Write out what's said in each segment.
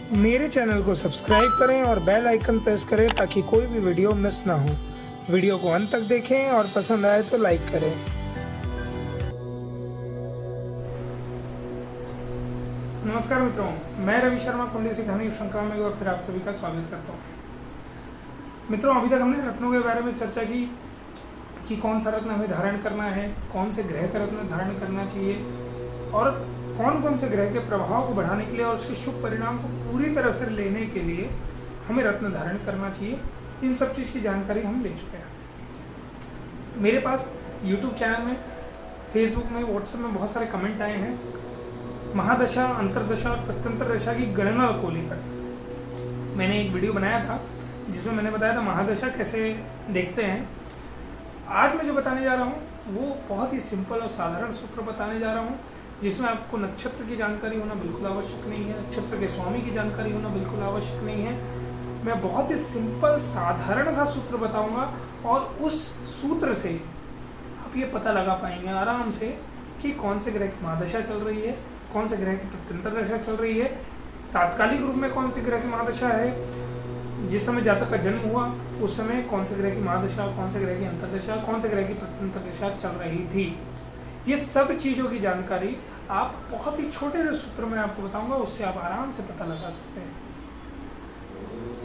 मेरे चैनल को सब्सक्राइब करें और बेल आइकन प्रेस करें ताकि कोई भी वीडियो मिस ना हो। वीडियो को अंत तक देखें और पसंद आए तो लाइक करें। नमस्कार मित्रों, मैं रवि शर्मा कुंडली से कहानी श्रृंखला में एक बार फिर आप सभी का स्वागत करता हूँ। मित्रों, अभी तक हमने रत्नों के बारे में चर्चा की कि कौन सा रत्न हमें धारण करना है, कौन से ग्रह का रत्न धारण करना चाहिए और कौन कौन से ग्रह के प्रभाव को बढ़ाने के लिए और उसके शुभ परिणाम को पूरी तरह से लेने के लिए हमें रत्न धारण करना चाहिए। इन सब चीज़ की जानकारी हम ले चुके हैं। मेरे पास YouTube चैनल में, फेसबुक में, व्हाट्सएप में बहुत सारे कमेंट आए हैं महादशा, अंतरदशा और प्रत्यंतर दशा की गणना को लेकर। मैंने एक वीडियो बनाया था जिसमें मैंने बताया था महादशा कैसे देखते हैं। आज मैं जो बताने जा रहा हूँ वो बहुत ही सिंपल और साधारण सूत्र बताने जा रहा हूँ, जिसमें आपको नक्षत्र की जानकारी होना बिल्कुल आवश्यक नहीं है, नक्षत्र के स्वामी की जानकारी होना बिल्कुल आवश्यक नहीं है। मैं बहुत ही सिंपल साधारण सा सूत्र बताऊंगा और उस सूत्र से आप ये पता लगा पाएंगे आराम से कि कौन से ग्रह की महादशा चल रही है, कौन से ग्रह की प्रत्यंतर दशा चल रही है, तात्कालिक रूप में कौन से ग्रह की महादशा है, जिस समय जातक का जन्म हुआ उस समय कौन से ग्रह की महादशा, कौन से ग्रह की अंतरदशा, कौन से ग्रह की प्रत्यंतर दशा चल रही थी। ये सब चीज़ों की जानकारी आप बहुत ही छोटे से सूत्र में आपको बताऊंगा, उससे आप आराम से पता लगा सकते हैं।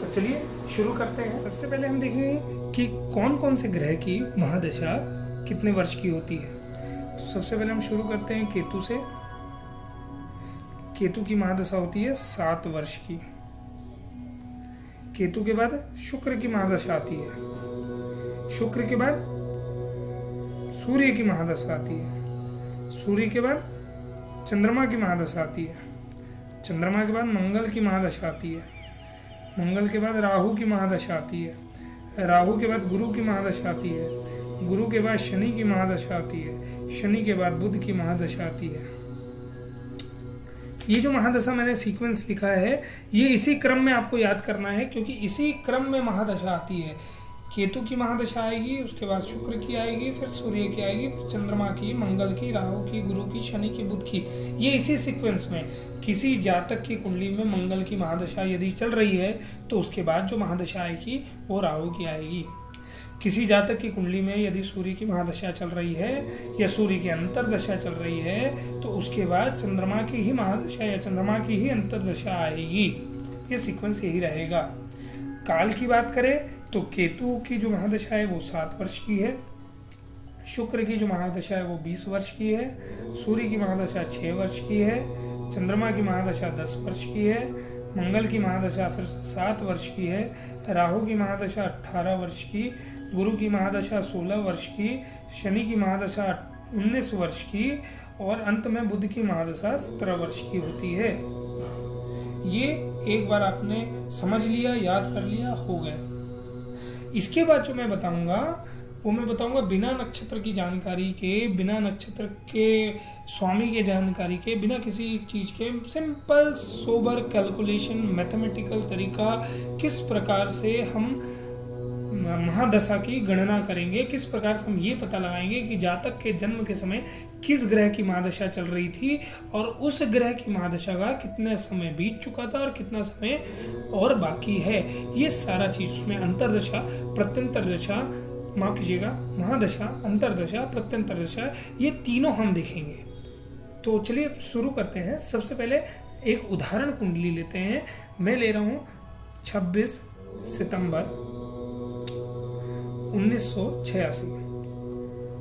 तो चलिए शुरू करते हैं। सबसे पहले हम देखेंगे कि कौन कौन से ग्रह की महादशा कितने वर्ष की होती है। तो सबसे पहले हम शुरू करते हैं केतु से। केतु की महादशा होती है 7 वर्ष की। केतु के बाद शुक्र की महादशा आती है। शुक्र के बाद सूर्य की महादशा आती है। सूर्य के बाद चंद्रमा की महादशा आती है। चंद्रमा के बाद मंगल की महादशा आती है। मंगल के बाद राहु की महादशा आती है। राहु के बाद गुरु की महादशा आती है। गुरु के बाद शनि की महादशा आती है। शनि के बाद बुध की महादशा आती है। ये जो महादशा मैंने सीक्वेंस लिखा है ये इसी क्रम में आपको याद करना है, क्योंकि इसी क्रम में महादशा आती है। केतु की महादशा आएगी, उसके बाद शुक्र की आएगी, फिर सूर्य की आएगी, फिर चंद्रमा की, मंगल की, राहु की, गुरु की, शनि की, बुध की। ये इसी सीक्वेंस में किसी जातक की कुंडली में मंगल की महादशा यदि चल रही है तो उसके बाद जो महादशा आएगी वो राहु की आएगी। किसी जातक की कुंडली में यदि सूर्य की महादशा चल रही है या सूर्य की अंतरदशा चल रही है तो उसके बाद चंद्रमा की ही महादशा या चंद्रमा की ही अंतरदशा आएगी। ये सीक्वेंस यही रहेगा। काल की बात करें तो केतु की जो महादशा है वो 7 वर्ष की है। शुक्र की जो महादशा है वो 20 वर्ष की है। सूर्य की महादशा 6 वर्ष की है। चंद्रमा की महादशा 10 वर्ष की है। मंगल की महादशा फिर 7 वर्ष की है। राहु की महादशा 18 वर्ष की। गुरु की महादशा 16 वर्ष की। शनि की महादशा 19 वर्ष की और अंत में बुध की महादशा 17 वर्ष की होती है। ये एक बार आपने समझ लिया, याद कर लिया, हो गया। इसके बाद जो मैं बताऊंगा वो मैं बताऊंगा बिना नक्षत्र की जानकारी के, बिना नक्षत्र के स्वामी के जानकारी के, बिना किसी चीज के सिंपल सोबर कैलकुलेशन मैथमेटिकल तरीका किस प्रकार से हम महादशा की गणना करेंगे, किस प्रकार से हम ये पता लगाएंगे कि जातक के जन्म के समय किस ग्रह की महादशा चल रही थी और उस ग्रह की महादशा का कितना समय बीत चुका था और कितना समय और बाकी है। ये सारा चीज उसमें अंतरदशा, प्रत्यंतर दशा, माफ कीजिएगा, महादशा, अंतरदशा, प्रत्यंतर दशा, ये तीनों हम देखेंगे। तो चलिए शुरू करते हैं। सबसे पहले एक उदाहरण कुंडली लेते हैं। मैं ले रहा हूँ 26 सितंबर 1986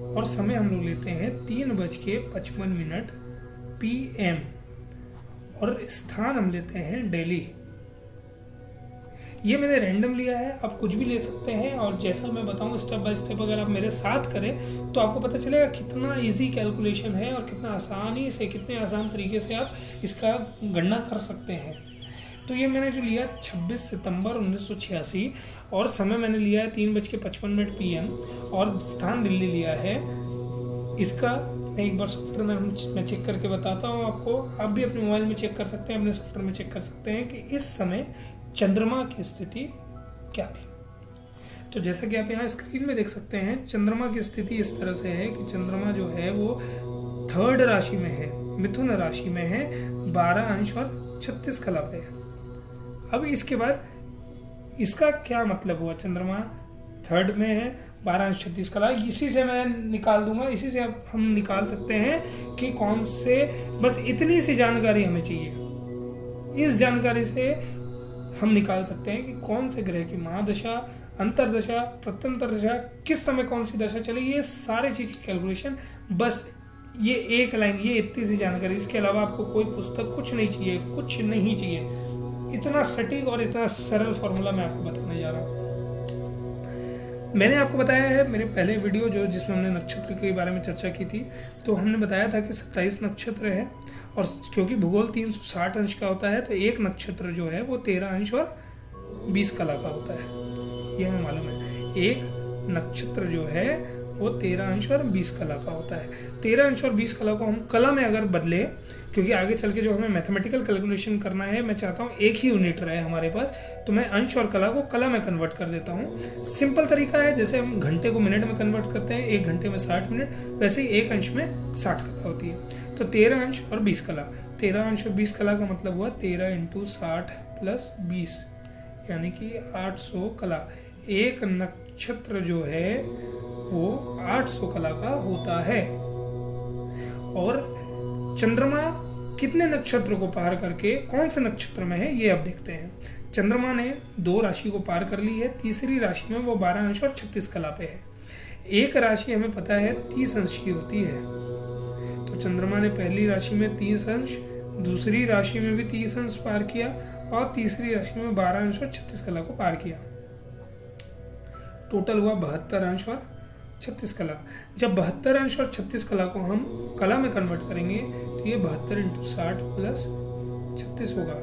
और समय हम लोग लेते हैं 3:55 PM और स्थान हम लेते हैं दिल्ली। ये मैंने रैंडम लिया है, आप कुछ भी ले सकते हैं और जैसा मैं बताऊं स्टेप बाय स्टेप अगर आप मेरे साथ करें तो आपको पता चलेगा कितना इजी कैलकुलेशन है और कितना आसानी से, कितने आसान तरीके से आप इसका गणना कर सकते हैं। तो ये मैंने जो लिया 26 सितंबर 1986 और समय मैंने लिया है 3:55 PM और स्थान दिल्ली लिया है। इसका मैं एक बार सॉफ्टवेयर में मैं चेक करके बताता हूँ आपको। आप भी अपने मोबाइल में चेक कर सकते हैं, अपने सॉफ्टवेयर में चेक कर सकते हैं कि इस समय चंद्रमा की स्थिति क्या थी। तो जैसा कि आप यहाँ स्क्रीन में देख सकते हैं, चंद्रमा की स्थिति इस तरह से है कि चंद्रमा जो है वो 3rd राशि में है, मिथुन राशि में है, 12 अंश और 36 कला पे। अब इसके बाद इसका क्या मतलब हुआ, चंद्रमा थर्ड में है, 12 अंश 36 कला, इसी से मैं निकाल दूंगा, इसी से अब हम निकाल सकते हैं कि कौन से, बस इतनी सी जानकारी हमें चाहिए। इस जानकारी से हम निकाल सकते हैं कि कौन से ग्रह की महादशा, अंतरदशा, प्रत्यंतर दशा, किस समय कौन सी दशा चलेगी, ये सारे चीज की कैलकुलेशन, बस ये एक लाइन, ये इतनी सी जानकारी, इसके अलावा आपको कोई पुस्तक कुछ नहीं चाहिए, कुछ नहीं चाहिए। इतना सटीक और इतना सरल फॉर्मूला मैं आपको बताने जा रहा हूँ। मैंने आपको बताया है मेरे पहले वीडियो जिसमें हमने नक्षत्र के बारे में चर्चा की थी, तो हमने बताया था कि 27 नक्षत्र है, और क्योंकि भूगोल 360 अंश का होता है तो एक नक्षत्र जो है वो 13 अंश और 20 कला का होता है, ये हमें मालूम है। एक नक्षत्र जो है वो 13 अंश और 20 कला का होता है। 13 अंश और 20 कला को हम कला में अगर बदले, क्योंकि आगे चल के जो हमें मैथमेटिकल कैलकुलेशन करना है, मैं चाहता हूँ एक ही यूनिट रहे हमारे पास, तो मैं अंश और कला को कला में कन्वर्ट कर देता हूँ। सिंपल तरीका है, जैसे हम घंटे को मिनट में कन्वर्ट करते हैं, 1 घंटे में 60 मिनट, वैसे ही एक अंश में 60 कला होती है। तो 13 अंश और 20 कला, 13 अंश और 20 कला का मतलब हुआ 13 × 60 + 20, यानी कि 800 कला। एक नक्षत्र जो है वो 800 कला का होता है। और चंद्रमा कितने नक्षत्र को पार करके कौन से नक्षत्र में है, ये अब देखते हैं। चंद्रमा ने 2 राशि को पार कर ली है, तीसरी राशि में वो 12 अंश और 36 कला पे है। एक राशि हमें पता है 30 अंश की होती है, तो चंद्रमा ने पहली राशि में 30 अंश, दूसरी राशि में भी 30 अंश पार किया, और तीसरी राशि में 12 अंश और 36 कला को पार किया। टोटल हुआ 72 अंश और 36 कला। जब 72 अंश और 36 कला को हम कला में कन्वर्ट करेंगे तो ये 72 × 60 + 36 होगा,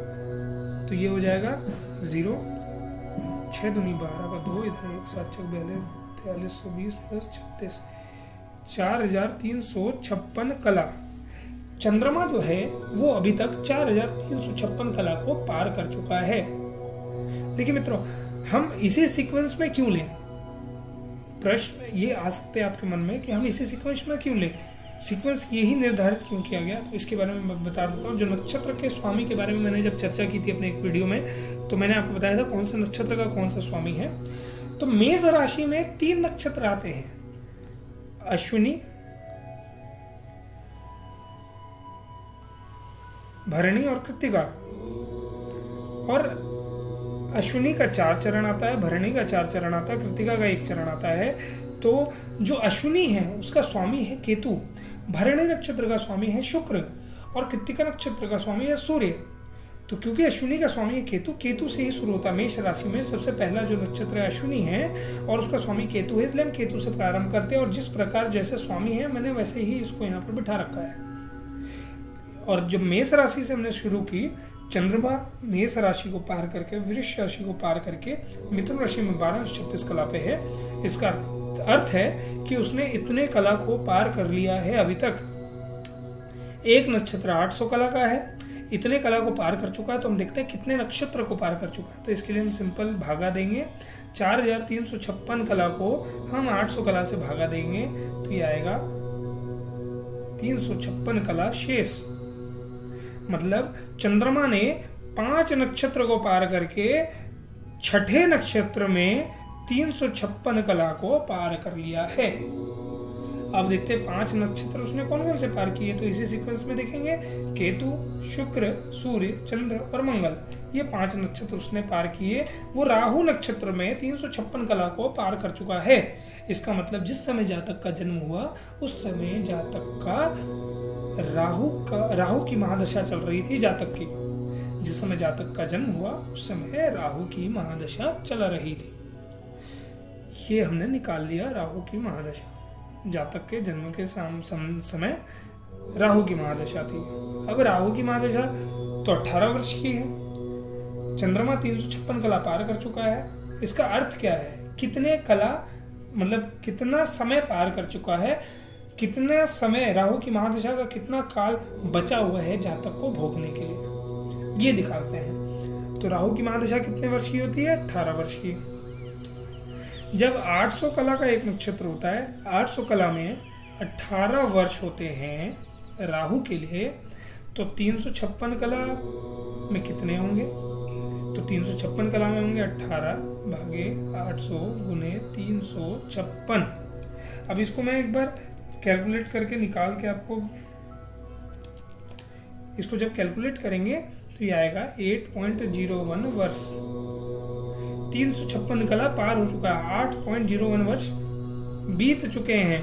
तो ये हो जाएगा 0, 6 दूनी 12 का 2, इधर 1 7 4 4320 + 36, 4356 कला। चंद्रमा जो है वो अभी तक 4356 कला को पार कर चुका है। देखिए मित्रों, हम इसी सीक्वेंस में क्यों लें, प्रश्न ये आ सकते हैं आपके मन में कि हम इसी सीक्वेंस में क्यों लें, सीक्वेंस यही निर्धारित क्यों किया गया, तो इसके बारे में मैं बता देता हूँ। जो नक्षत्र के स्वामी के बारे में मैंने जब चर्चा की थी अपने एक वीडियो में, तो मैंने आपको बताया था कौन सा नक्षत्र का कौन सा स्वामी है। तो मेष राशि में 3 नक्षत्र आते हैं, अश्विनी, भरणी और कृत्तिका। और अश्विनी का 4 चरण आता है, भरणी का 4 चरण आता है, कृत्तिका का 1 चरण आता है। तो जो अश्विनी है उसका स्वामी है केतु, भरणी नक्षत्र का स्वामी है शुक्र, और कृत्तिका नक्षत्र का स्वामी है सूर्य। तो क्योंकि अश्विनी का स्वामी है केतु, केतु से ही शुरू होता है। मेष राशि में सबसे पहला जो नक्षत्र है अश्विनी है, और उसका स्वामी केतु है, इसलिए हम केतु से प्रारंभ करते हैं। और जिस प्रकार जैसे स्वामी है, मैंने वैसे ही इसको यहाँ पर बिठा रखा है। और जब मेष राशि से हमने शुरू की, चंद्रमा मेष राशि को पार करके, वृष राशि को पार करके मिथुन राशि में 12 अंश 36 कला पे है। इसका अर्थ है कि उसने इतने कला को पार कर लिया है अभी तक। एक नक्षत्र 800 कला का है, इतने कला को पार कर चुका है। तो हम देखते हैं कितने नक्षत्र को पार कर चुका है। तो इसके लिए हम सिंपल भागा देंगे, 4356 कला को हम 800 कला से भागा देंगे, तो ये आएगा 356 कला शेष। मतलब चंद्रमा ने 5 नक्षत्र को पार करके 6ठे नक्षत्र में 356 कला को पार कर लिया है। अब देखते हैं 5 नक्षत्र उसने कौन कौन से पार किए, तो इसी सीक्वेंस में देखेंगे। केतु, शुक्र, सूर्य, चंद्र और मंगल, ये 5 नक्षत्र उसने पार किए। वो राहु नक्षत्र में 356 कला को पार कर चुका है। इसका मतलब जिस समय जातक का जन्म हुआ उस समय जातक का राहु की महादशा चल रही थी जातक की। जिस समय जातक का जन्म हुआ उस समय राहु की महादशा चल रही थी। ये हमने निकाल लिया, राहु की महादशा। जातक के जन्म के समय राहु की महादशा थी। अब राहु की महादशा तो 18 वर्ष की है। चंद्रमा 356 कला पार कर चुका है। इसका अर्थ क्या है, कितने कला मतलब कितना समय पार कर चुका है, कितना समय राहु की महादशा का कितना काल बचा हुआ है जातक को भोगने के लिए, ये दिखाते हैं। तो राहु की महादशा कितने वर्ष की होती है, 18 वर्ष की। जब 800 कला का एक नक्षत्र होता है, 800 कला में 18 वर्ष होते हैं राहु के लिए, तो 356 कला में कितने होंगे, तो तो 356 कला में होंगे 18 भागे 800 गुने 356। अब इसको मैं एक बार कैलकुलेट करके निकाल के आपको, इसको जब कैलकुलेट करेंगे तो ये आएगा 8.01 वर्ष। 356 कला पार हो चुका है, 8.01 वर्ष बीत चुके हैं।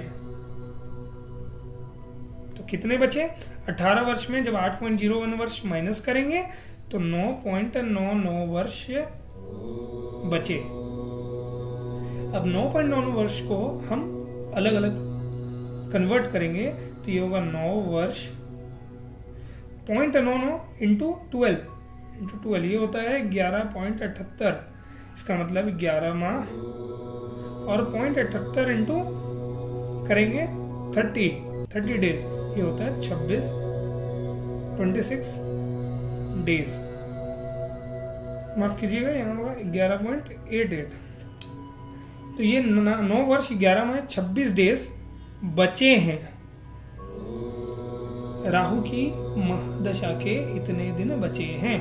तो कितने बचे? 18 वर्ष में जब 8.01 वर्ष माइनस करेंगे तो 9.99 वर्ष बचे। अब 9.99 वर्ष को हम अलग अलग कन्वर्ट करेंगे तो ये होगा 9 वर्ष 0.99 इंटू 12 ये होता है 11.78। इसका मतलब 11 माह, और 0.78 इंटू करेंगे 30 डेज, ये होता है 26 डेज। माफ कीजिएगा, यहाँ होगा 11.88। तो ये 9 वर्ष 11 माह 26 डेज बचे हैं। राहु की महादशा के इतने दिन बचे हैं।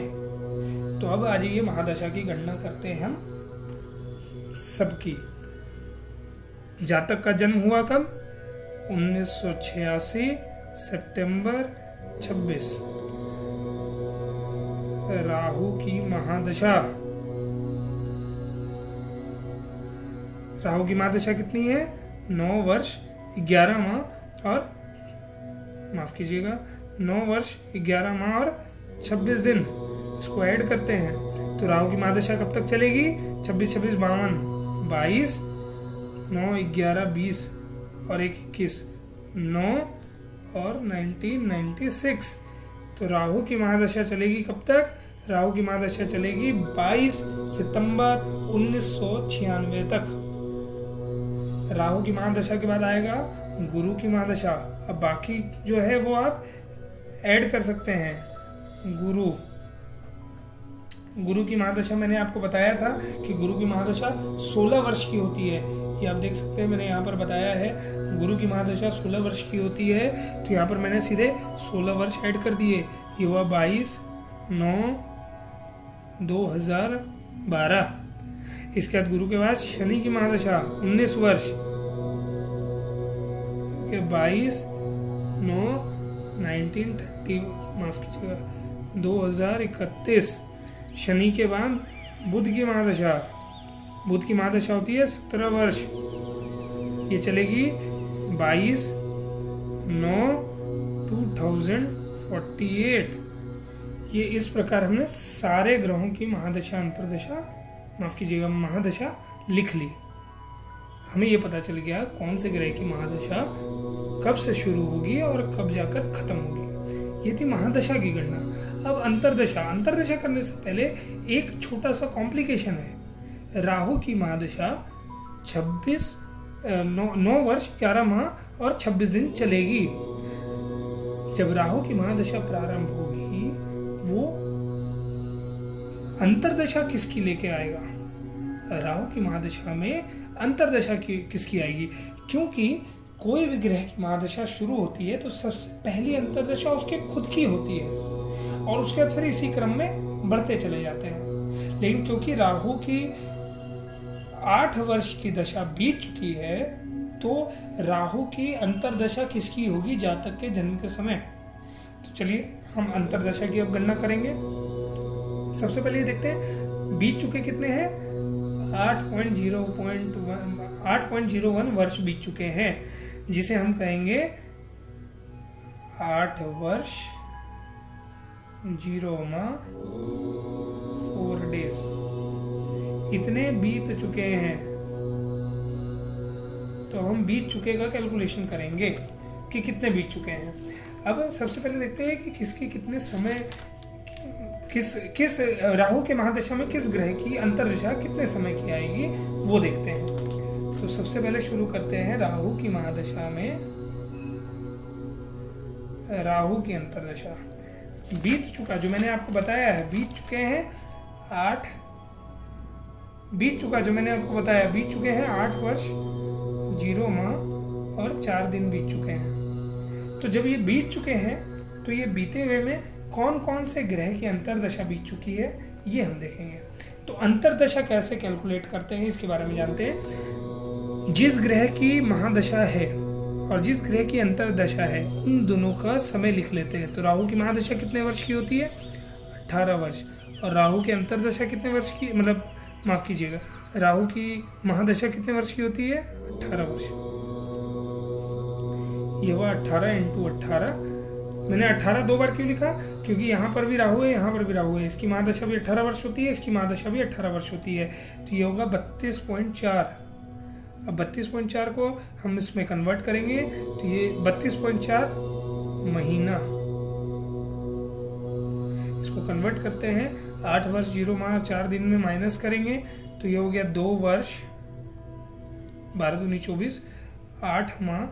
तो अब आ जाइए महादशा की गणना करते हैं हम सबकी। जातक का जन्म हुआ कब? 1986 सितंबर 26। राहु की महादशा, राहु की महादशा कितनी है? 9 वर्ष 11 माह और माफ कीजिएगा 9 वर्ष 11 माह और 26 दिन। इसको ऐड करते हैं तो राहु की महादशा कब तक चलेगी? 26 26 52 22 9 11 20 और 1 21 9 और 1996। तो राहु की महादशा चलेगी कब तक? राहु की महादशा चलेगी 22 सितंबर 1996 तक। राहु की महादशा के बाद आएगा गुरु की महादशा। अब बाकी जो है वो आप ऐड कर सकते हैं। गुरु की महादशा मैंने आपको बताया था कि गुरु की महादशा 16 वर्ष की होती है। ये आप देख सकते हैं, मैंने यहाँ पर बताया है गुरु की महादशा 16 वर्ष की होती है। तो यहाँ पर मैंने सीधे 16 वर्ष ऐड कर दिए। ये हुआ 22/9/2012। इसके बाद गुरु के बाद शनि की महादशा 19 वर्ष, 22/9/1930 माफ कीजिएगा 2031। शनि के बाद बुध की महादशा, बुध की महादशा होती है 17 वर्ष। ये चलेगी 22/9/2048। ये इस प्रकार हमने सारे ग्रहों की महादशा अंतर्दशा माफ कीजिएगा महादशा लिख ली। हमें ये पता चल गया कौन से ग्रह की महादशा कब से शुरू होगी और कब जाकर खत्म होगी। ये थी महादशा की गणना। अब अंतर्दशा करने से पहले एक छोटा सा कॉम्प्लिकेशन है। राहु की महादशा 9 वर्ष 11 माह और 26 दिन चलेगी। जब राहु की महादशा प्रारंभ होगी वो अंतर्दशा किसकी लेके आएगा? राहु की महादशा में अंतर्दशा किसकी आएगी? क्योंकि कोई भी ग्रह की महादशा शुरू होती है तो सबसे पहली अंतर्दशा उसके खुद की होती है और उसके बाद फिर इसी क्रम में बढ़ते चले जाते हैं। लेकिन क्योंकि राहु की 8 वर्ष की दशा बीत चुकी है तो राहु की अंतर्दशा किसकी होगी? जातक के जन्म के समय। तो चलिए हम अंतर्दशा की अब गणना करेंगे। सबसे पहले देखते हैं बीत चुके कितने हैं। 8.01 वर्ष बीत चुके हैं, जिसे हम कहेंगे 8 वर्ष 0 माह 4 डेज। इतने बीत चुके हैं। तो हम बीत चुके का कैलकुलेशन करेंगे कि कितने बीत चुके हैं। अब सबसे पहले देखते हैं कि किसकी कितने समय, किस राहु के महादशा में किस ग्रह की अंतर्दशा कितने समय की आएगी वो देखते हैं। तो सबसे पहले शुरू करते हैं राहु की महादशा में। राहु की अंतर्दशा बीत चुका, जो मैंने आपको बताया है बीत चुके हैं 8 वर्ष 0 माह और 4 दिन बीत चुके हैं। तो जब ये बीत चुके हैं तो ये बीते हुए में कौन कौन से ग्रह की अंतर्दशा बीत चुकी है ये हम देखेंगे। तो अंतर्दशा कैसे कैलकुलेट करते हैं इसके बारे में जानते हैं। जिस ग्रह की महादशा है और जिस ग्रह की अंतर्दशा है उन दोनों का समय लिख लेते हैं। तो राहु की महादशा कितने वर्ष की होती है? 18 वर्ष। और राहु की अंतर्दशा कितने वर्ष की, मतलब माफ कीजिएगा, राहु की महादशा कितने वर्ष की होती है? 18 वर्ष। ये हुआ 18 × 18। मैंने 18 2 बार क्यों लिखा? क्योंकि यहाँ पर भी राहु है, यहाँ पर भी राहु है। इसकी महादशा भी 18 वर्ष होती है, इसकी महादशा भी 18 वर्ष होती है। तो ये होगा 32.4। अब 32.4 को हम इसमें कन्वर्ट करेंगे तो ये 32.4 महीना, इसको कन्वर्ट करते हैं 8 वर्ष 0 माह 4 दिन में माइनस करेंगे तो ये हो गया 2 वर्ष 12 दूनी 24, 8 माह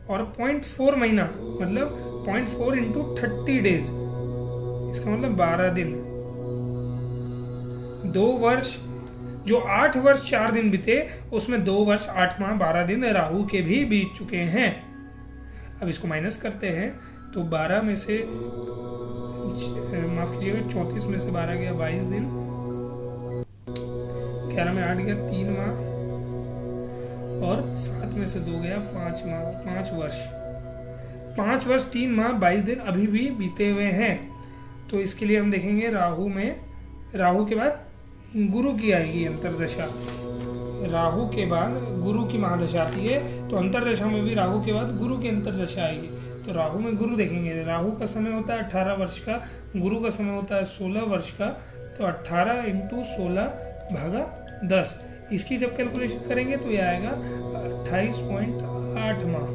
और 0.4 महीना, मतलब 0.4 × 30 डेज, इसका मतलब 12 दिन। 2 वर्ष, जो 8 वर्ष 4 दिन बीते उसमें 2 वर्ष 8 माह 12 दिन राहु के भी बीत चुके हैं। अब इसको माइनस करते हैं तो 12 में से माफ कीजिएगा 34 में से 12 गया 22 दिन, 11 में 8 गया 3 माह और 7 में से 2 गया 5 माह, 5 वर्ष। 5 वर्ष 3 माह 22 दिन अभी भी बीते हुए हैं। तो इसके लिए हम देखेंगे राहु में, राहु के बाद गुरु की आएगी अंतर्दशा। राहु के बाद गुरु की महादशा आती है तो अंतर्दशा में भी राहु के बाद गुरु की अंतर्दशा आएगी। तो राहु में गुरु देखेंगे। राहु का समय होता है 18 वर्ष का, गुरु का समय होता है 16 वर्ष का। तो 18 × 16 भागा 10, इसकी जब कैलकुलेशन करेंगे तो ये आएगा 28.8 माह।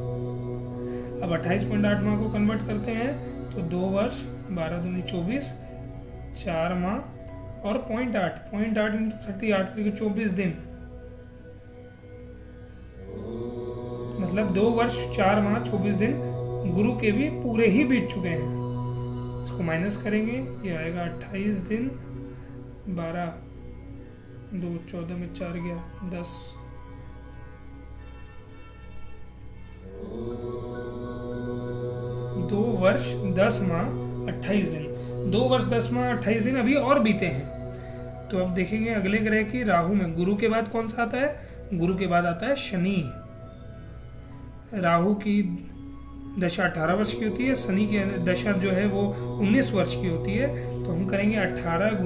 अब 28.8 माह को कन्वर्ट करते हैं तो 2 वर्ष 12 दूनी 24, 4 माह और 0.8 × 38 के 24 दिन, मतलब 2 वर्ष 4 माह 24 दिन गुरु के भी पूरे ही बीत चुके हैं। इसको माइनस करेंगे, ये आएगा 28 दिन, 12 2 14 में 4 गया 10, 2 वर्ष 10 माह 28 दिन। 2 वर्ष 10 माह 28 दिन अभी और बीते हैं। तो अब देखेंगे अगले ग्रह की। राहु में गुरु के बाद कौन सा आता है? गुरु के बाद आता है शनि। राहु की दशा 18 वर्ष की होती है, शनि की दशा जो है वो 19 वर्ष की होती है। तो हम करेंगे 18 ×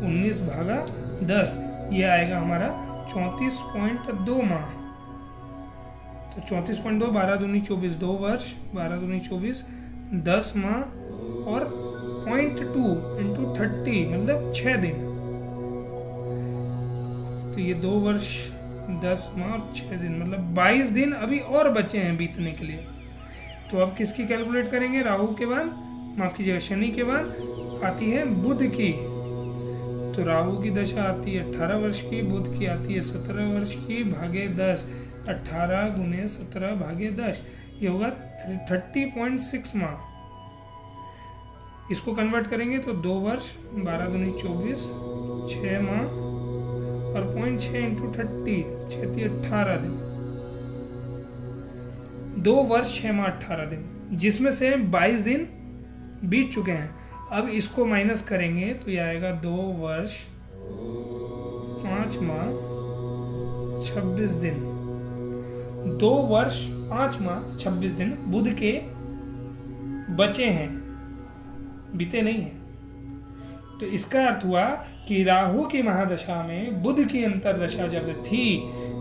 19 भागा 10, ये आएगा हमारा 34.2 माह। तो 34.2, 12 दूनी 24, 2 वर्ष 12 दूनी 24, 10 माह और 0.2 × 30 मतलब 6 दिन। तो ये 2 वर्ष 10 माह और 6 दिन मतलब 22 दिन अभी और बचे हैं बीतने के लिए। तो अब किसकी कैलकुलेट करेंगे? राहु के बाद, माफ कीजिएगा शनि के बाद आती है बुध की। तो राहु की दशा आती है 18 वर्ष की, बुध की आती है 17 वर्ष की, भागे 10, 18 × 17 भागे 10, ये होगा 30.6 माह। इसको कन्वर्ट करेंगे तो 2 वर्ष 12 दूनी 24, 6 माह और 0.6 × 30, 6 18 दिन। 2 वर्ष 6 माह 18 दिन, जिसमें से 22 दिन बीत चुके हैं। अब इसको माइनस करेंगे तो ये आएगा 2 वर्ष 5 माह 26 दिन। 2 वर्ष 5 माह 26 दिन बुध के बचे हैं, बीते नहीं हैं। तो इसका अर्थ हुआ कि राहु की महादशा में बुध की अंतर्दशा जब थी,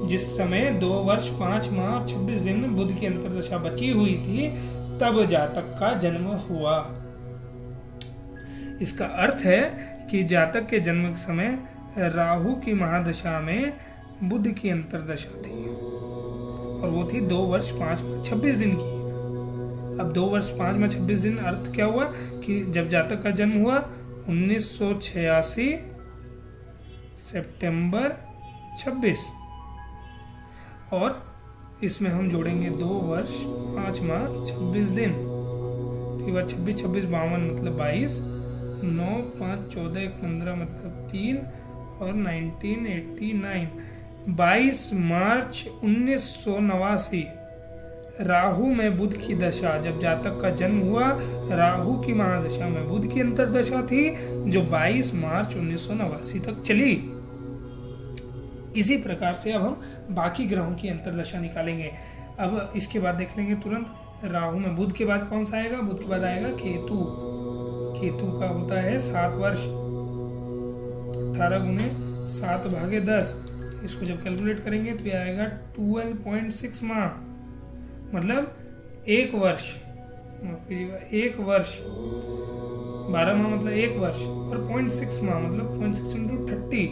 जिस समय 2 वर्ष 5 माह 26 दिन बुध की अंतर्दशा बची हुई थी, तब जातक का जन्म हुआ। इसका अर्थ है कि जातक के जन्म के समय राहु की महादशा में बुध की अंतर्दशा थी और वो थी 2 वर्ष 5 माह 26 दिन की। अब 2 वर्ष 5 माह 26 दिन अर्थ क्या हुआ कि जब जातक का जन्म हुआ 1986 सितंबर 26, और इसमें हम जोड़ेंगे 2 वर्ष 5 माह 26 दिन। तो ये बात 26 26 52 मतलब 22, 9 5 14 15 मतलब 3 और 1989। 22 मार्च 1989 राहु में बुध की दशा, जब जातक का जन्म हुआ राहु की महादशा में बुध की अंतर्दशा थी, जो 22 मार्च 1989 तक चली। इसी प्रकार से अब हम बाकी ग्रहों की अंतर्दशा निकालेंगे। अब इसके बाद देख लेंगे तुरंत, राहु में बुध के बाद कौन सा आएगा? बुध के बाद आएगा केतु। केतु का होता है 7 वर्ष, 18 गुने 7 भागे 10, इसको जब कैलकुलेट करेंगे तो ये आएगा 12.6 माह, मतलब 1 वर्ष, माफ कीजिएगा 1 वर्ष, 12 माह मतलब 1 वर्ष, और 0.6 माह मतलब 0.6 × 30,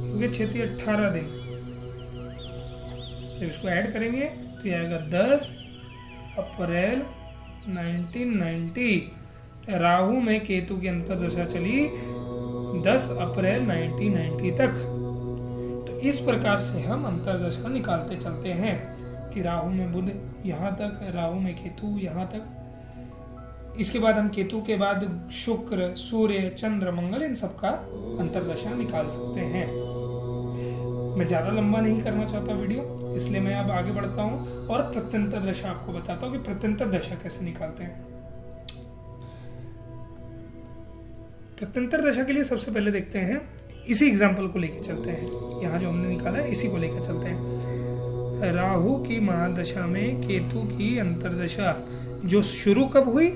क्योंकि 6 18 दिन। जब इसको ऐड करेंगे तो ये आएगा 10 अप्रैल 1990। राहु में केतु की अंतर्दशा चली 10 अप्रैल 1990 तक। तो इस प्रकार से हम अंतर्दशा निकालते चलते हैं कि राहु में बुध यहाँ तक, राहु में केतु यहाँ तक। इसके बाद हम केतु के बाद शुक्र, सूर्य, चंद्र, मंगल, इन सब का अंतर्दशा निकाल सकते हैं। मैं ज़्यादा लंबा नहीं करना चाहता वीडियो, इसलिए मैं अब आगे बढ़ता हूँ और प्रत्यंतर दशा आपको बताता हूँ कि प्रत्यंतर दशा कैसे निकालते हैं। प्रत्यंतर दशा के लिए सबसे पहले देखते हैं, इसी एग्जाम्पल को लेकर चलते हैं, यहाँ जो हमने निकाला है इसी को लेकर चलते हैं। राहु की महादशा में केतु की अंतर्दशा जो शुरू कब हुई?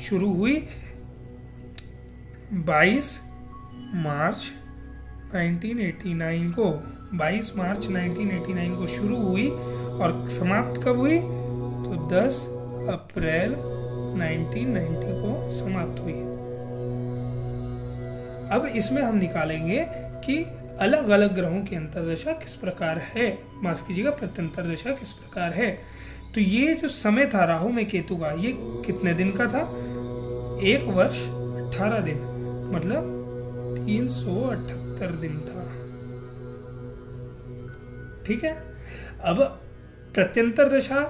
शुरू हुई 22 मार्च 1989 को, 22 मार्च 1989 को शुरू हुई और समाप्त कब हुई? तो 10 अप्रैल 1990 को समाप्त हुई। अब इसमें हम निकालेंगे कि अलग अलग ग्रहों की अंतर्दशा किस प्रकार है, माफ कीजिएगा प्रत्यंतर दशा किस प्रकार है। तो ये जो समय था राहु में केतु का, ये कितने दिन का था? 1 वर्ष 18 दिन, मतलब 378 दिन था। ठीक है। अब प्रत्यंतर दशा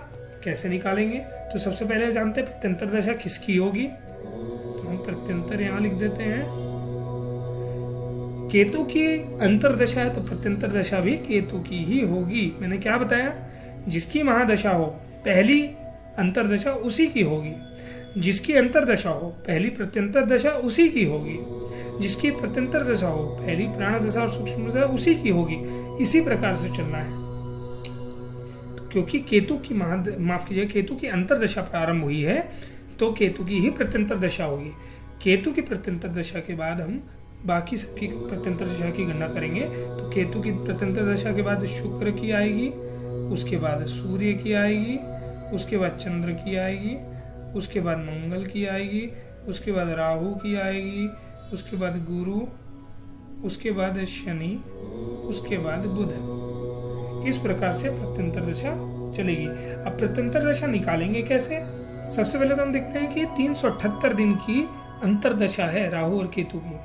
कैसे निकालेंगे? तो सबसे पहले जानते हैं प्रत्यंतर दशा किसकी होगी। तो हम प्रत्यंतर यहां लिख देते हैं। केतु की अंतर्दशा है तो प्रत्यंतर दशा भी केतु की ही होगी। मैंने क्या बताया? जिसकी महादशा हो पहली अंतर्दशा उसी की होगी, जिसकी अंतर्दशा हो पहली प्रत्यंतर दशा उसी की होगी, जिसकी प्रत्यंतर दशा हो पहली प्राण दशा और सूक्ष्म दशा उसी की होगी। इसी प्रकार से चलना है, क्योंकि केतु की माफ कीजिए केतु की अंतर्दशा प्रारंभ हुई है तो केतु की ही प्रत्यंतर दशा होगी। केतु की प्रत्यंतर दशा के बाद हम बाकी सबकी प्रत्यंतर दशा की गणना करेंगे। तो केतु की प्रत्यंतर दशा के बाद शुक्र की आएगी, उसके बाद सूर्य की आएगी, उसके बाद चंद्र की आएगी, उसके बाद मंगल की आएगी, उसके बाद राहु की आएगी, उसके बाद गुरु, उसके बाद शनि, उसके बाद बुध। इस प्रकार से प्रत्यंतर दशा चलेगी। अब प्रत्यंतर दशा निकालेंगे कैसे? सबसे पहले तो हम देखते हैं कि 378 दिन की अंतर्दशा है राहु और केतु की,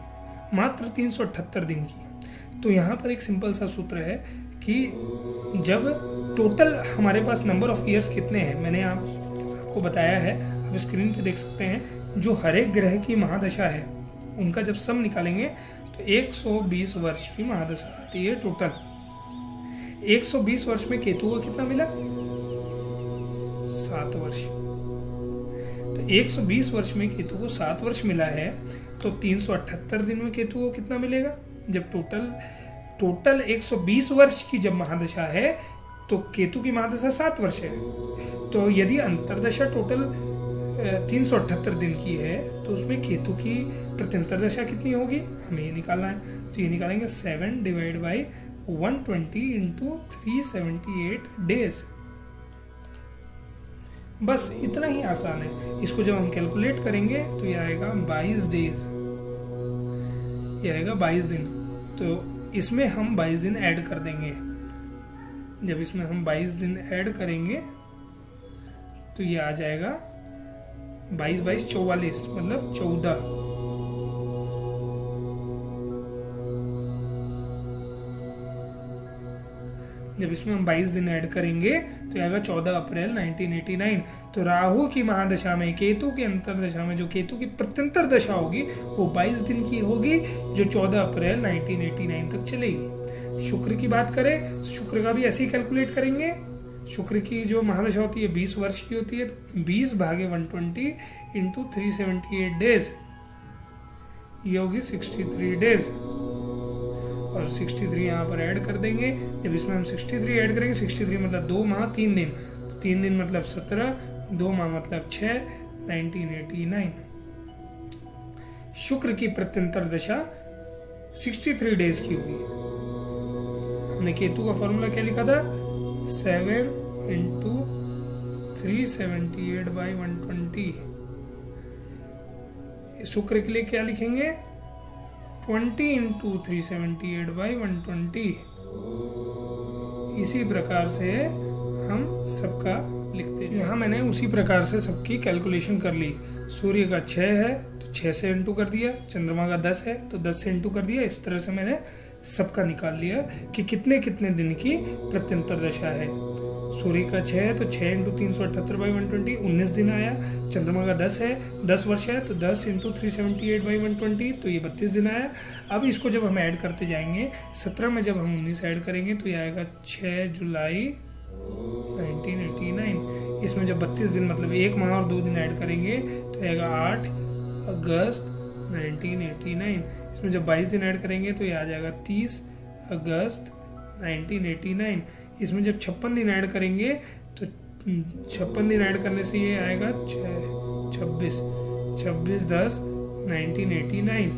मात्र 378 दिन की। तो यहाँ पर एक सिंपल सा सूत्र है कि जब टोटल हमारे पास नंबर ऑफ ईयर्स कितने हैं, मैंने आपको बताया है, आप स्क्रीन पे देख सकते हैं। जो हर एक ग्रह की महादशा है उनका जब सम निकालेंगे तो 120 वर्ष की महादशा आती है टोटल। 120 वर्ष में केतु को कितना मिला? 7 वर्ष। तो 120 वर्ष में केतु को 7 वर्ष मिला है, तो 378 दिन में केतु को कितना मिलेगा? जब टोटल 120 वर्ष की जब महादशा है तो केतु की महादशा 7 वर्ष है। तो यदि अंतर्दशा टोटल 378 दिन की है तो उसमें केतु की प्रत्यंतर दशा कितनी होगी, हमें ये निकालना है। तो ये निकालेंगे 7 डिवाइड बाई 120 इंटू 378 डेज। बस इतना ही आसान है। इसको जब हम कैलकुलेट करेंगे तो ये आएगा 22 डेज, ये आएगा 22 दिन। तो इसमें हम 22 दिन ऐड कर देंगे। जब इसमें हम 22 दिन ऐड करेंगे तो ये आ जाएगा 22 22 44, मतलब 14। जब इसमें हम 22 दिन ऐड करेंगे तो आएगा 14 अप्रैल 1989। तो राहु की महादशा में केतु की अंतर्दशा में जो केतु की प्रत्यंतर दशा होगी वो 22 दिन की होगी, जो 14 अप्रैल 1989 तक चलेगी। शुक्र की बात करें, शुक्र का भी ऐसे ही कैलकुलेट करेंगे। शुक्र की जो महादशा होती है 20 वर्ष की होती है, तो 20 भागे 120 इंटू 378 डेज, ये होगी 63 डेज। और 63 यहाँ पर ऐड कर देंगे। जब इसमें हम 63 ऐड करेंगे, 63 मतलब 2 माह 3 दिन, तो 3 दिन मतलब 17, 2 माह मतलब 6, 1989। शुक्र की प्रत्यंतर दशा 63 डेज की हुई। हमने केतु का फॉर्मूला क्या लिखा था, 7 इंटू 378/120। शुक्र के लिए क्या लिखेंगे, 20 इंटू 378/120। इसी प्रकार से हम सबका लिखते हैं। यहाँ मैंने उसी प्रकार से सबकी कैलकुलेशन कर ली। सूर्य का 6 है तो 6 से इंटू कर दिया, चंद्रमा का 10 है तो 10 से इंटू कर दिया। इस तरह से मैंने सबका निकाल लिया कि कितने कितने दिन की प्रत्यंतर दशा है। सूर्य का 6 है तो 6 इंटू 378/120 19 दिन आया। चंद्रमा का 10 है, 10 वर्ष है तो 10 इंटू 378/120 तो ये 32 दिन आया। अब इसको जब हम ऐड करते जाएंगे, 17 में जब हम 19 ऐड करेंगे तो ये आएगा 6 जुलाई 1989। इसमें जब 32 दिन मतलब 1 माह और 2 दिन ऐड करेंगे तो आएगा 8 अगस्त 1989। इसमें जब 22 दिन ऐड करेंगे तो ये आ जाएगा 30 अगस्त 1989। इसमें जब 56 दिन ऐड करेंगे तो 56 दिन ऐड करने से ये आएगा 26/10/1989।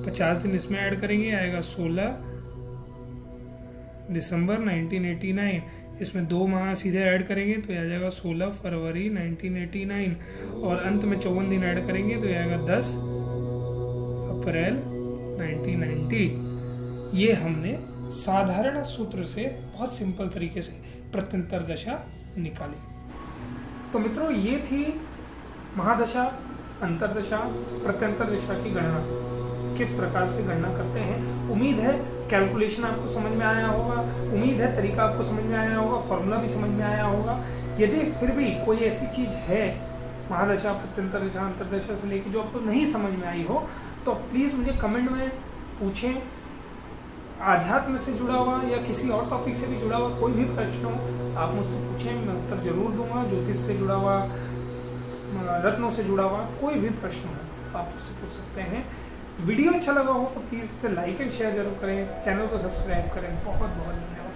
50 दिन इसमें ऐड करेंगे, आएगा 16 दिसंबर 1989। इसमें 2 माह सीधे ऐड करेंगे तो ये आ जाएगा 16 फरवरी 1989। और अंत में 54 दिन ऐड करेंगे तो ये आएगा 10 अप्रैल 1990। ये हमने साधारण सूत्र से बहुत सिंपल तरीके से प्रत्यंतर दशा निकाली। तो मित्रों, ये थी महादशा, अंतरदशा, प्रत्यंतर दशा की गणना, किस प्रकार से गणना करते हैं। उम्मीद है कैलकुलेशन आपको समझ में आया होगा, उम्मीद है तरीका आपको समझ में आया होगा, फॉर्मूला भी समझ में आया होगा। यदि फिर भी कोई ऐसी चीज़ है महादशा, प्रत्यंतर दशा, अंतरदशा से लेकर जो आपको नहीं समझ में आई हो, तो प्लीज़ मुझे कमेंट में पूछें। आध्यात्म से जुड़ा हुआ या किसी और टॉपिक से भी जुड़ा हुआ कोई भी प्रश्न हो, आप मुझसे पूछें, मैं उत्तर जरूर दूंगा। ज्योतिष से जुड़ा हुआ, रत्नों से जुड़ा हुआ कोई भी प्रश्न हो आप मुझसे पूछ सकते हैं। वीडियो अच्छा लगा हो तो प्लीज़ इसे लाइक एंड शेयर जरूर करें, चैनल को सब्सक्राइब करें। बहुत बहुत धन्यवाद।